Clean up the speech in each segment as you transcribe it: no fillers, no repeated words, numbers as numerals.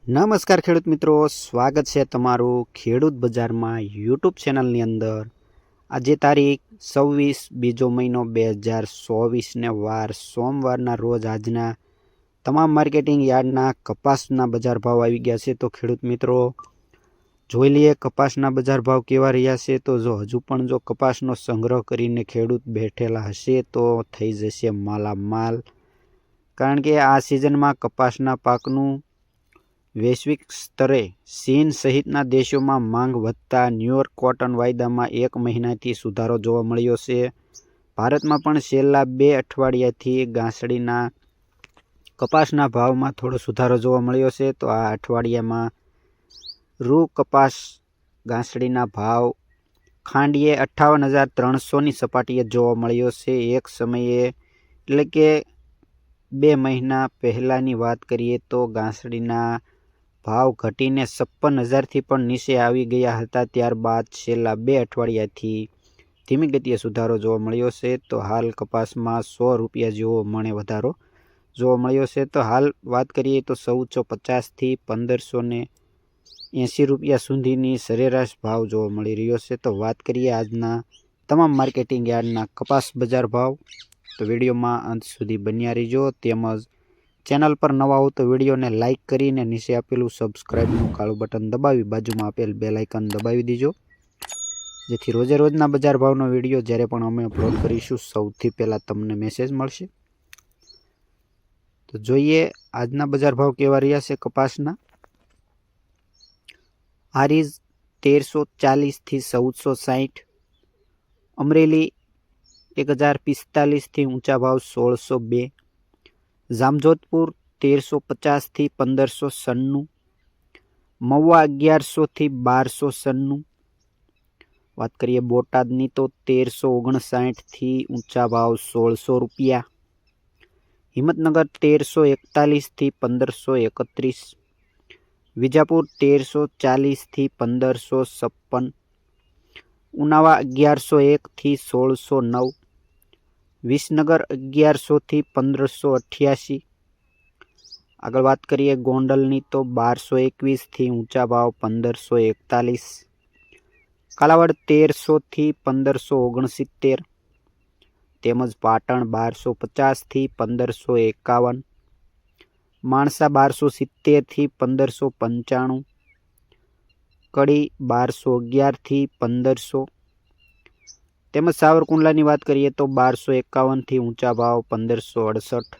નમસ્કાર ખેડૂત મિત્રો, સ્વાગત છે તમારું ખેડૂત બજારમાં યુટ્યુબ ચેનલની અંદર। આજે તારીખ 26 બીજો મહિનો 2024 વાર સોમવારના રોજ આજના તમામ માર્કેટિંગ યાર્ડના કપાસના બજાર ભાવ આવી ગયા છે। તો ખેડૂત મિત્રો જોઈ લઈએ કપાસના બજાર ભાવ કેવા રહ્યા છે। તો જો હજુ પણ જો કપાસનો સંગ્રહ કરીને ખેડૂત બેઠેલા હશે તો થઈ જશે માલામાલ, કારણ કે આ સિઝનમાં કપાસના પાકનું વૈશ્વિક સ્તરે ચીન સહિતના દેશોમાં માંગ વધતા ન્યૂયોર્ક કોટન વાયદામાં 1 મહિનાથી સુધારો જોવા મળ્યો છે। ભારતમાં પણ છેલ્લા 2 અઠવાડિયાથી ઘાસડીના કપાસના ભાવમાં થોડો સુધારો જોવા મળ્યો છે। તો આ અઠવાડિયામાં રૂ કપાસ ઘાસડીના ભાવ ખાંડીએ 58,300ની સપાટીએ જોવા મળ્યો છે। એક સમયે એટલે કે 2 મહિના પહેલાંની વાત કરીએ તો ઘાસડીના ભાવ ઘટીને 56,000થી પણ નીચે આવી ગયા હતા। ત્યારબાદ છેલ્લા 2 અઠવાડિયાથી ધીમી ગતિએ સુધારો જોવા મળ્યો છે। તો હાલ કપાસમાં 100 રૂપિયા જેવો મણે વધારો જોવા મળ્યો છે। તો હાલ વાત કરીએ તો 1450થી 1580 રૂપિયા સુધીની સરેરાશ ભાવ જોવા મળી રહ્યો છે। તો વાત કરીએ આજના તમામ માર્કેટિંગ યાર્ડના કપાસ બજાર ભાવ, તો વિડીયોમાં અંત સુધી બન્યા રહેજો। તેમજ ચેનલ પર નવા હો તો વિડીયોને લાઇક કરીને નીચે આપેલું સબસ્ક્રાઇબનું કાળું બટન દબાવી બાજુમાં આપેલ બેલ આઇકન દબાવી દીજો, જેથી રોજે રોજના બજાર ભાવનો વિડીયો જ્યારે પણ અમે અપલોડ કરીશું સૌથી પહેલાં તમને મેસેજ મળશે। તો જોઈએ આજના બજાર ભાવ કેવા રહ્યા છે કપાસના। આરીઝ 1340થી 1460, અમરેલી 1045થી ઊંચા ભાવ 1602, જામજોધપુર 1350થી 1596, મહુવા 1100થી 1296। વાત કરીએ બોટાદની તો 1359થી ઊંચા ભાવ 1600 રૂપિયા, હિંમતનગર 1341થી 1531, વિજાપુર 1340થી 1556, ઉનાવા 1101થી 1609, વિસનગર 1100થી 1588। આગળ વાત કરીએ ગોંડલની તો 1221થી ઊંચા ભાવ 1541, કાલાવડ 1300થી 1569, તેમજ પાટણ 1250થી 1551, માણસા 1270થી 1595, કડી 1211થી 1500, તેમજ સાવરકુંડલાની વાત કરીએ તો 1251થી ઊંચા ભાવ 1568,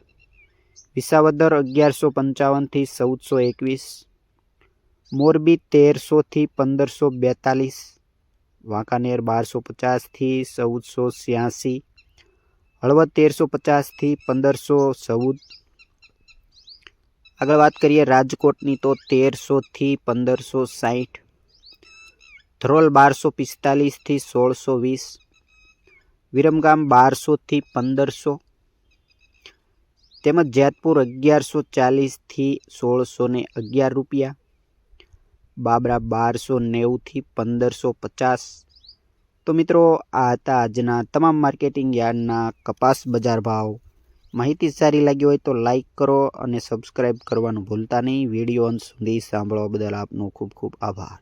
વિસાવદર 1155થી 1421, મોરબી 1300થી 1542, વાંકાનેર 1250થી 1486, હળવદ 1350થી 1514। આગળ વાત કરીએ રાજકોટની તો 1300થી 1560, ધ્રોલ 1245થી 1620, વિરમગામ 1200થી 1500, તેમજ જેતપુર 1140થી 1611 રૂપિયા, બાબરા 1290થી 1550। તો મિત્રો આ હતા આજના તમામ માર્કેટિંગ યાર્ડના કપાસ બજાર ભાવ। માહિતી સારી લાગી હોય તો લાઇક કરો અને સબસ્ક્રાઇબ કરવાનું ભૂલતા નહીં। વિડીયો અંત સુધી સાંભળવા બદલ આપનો ખૂબ ખૂબ આભાર।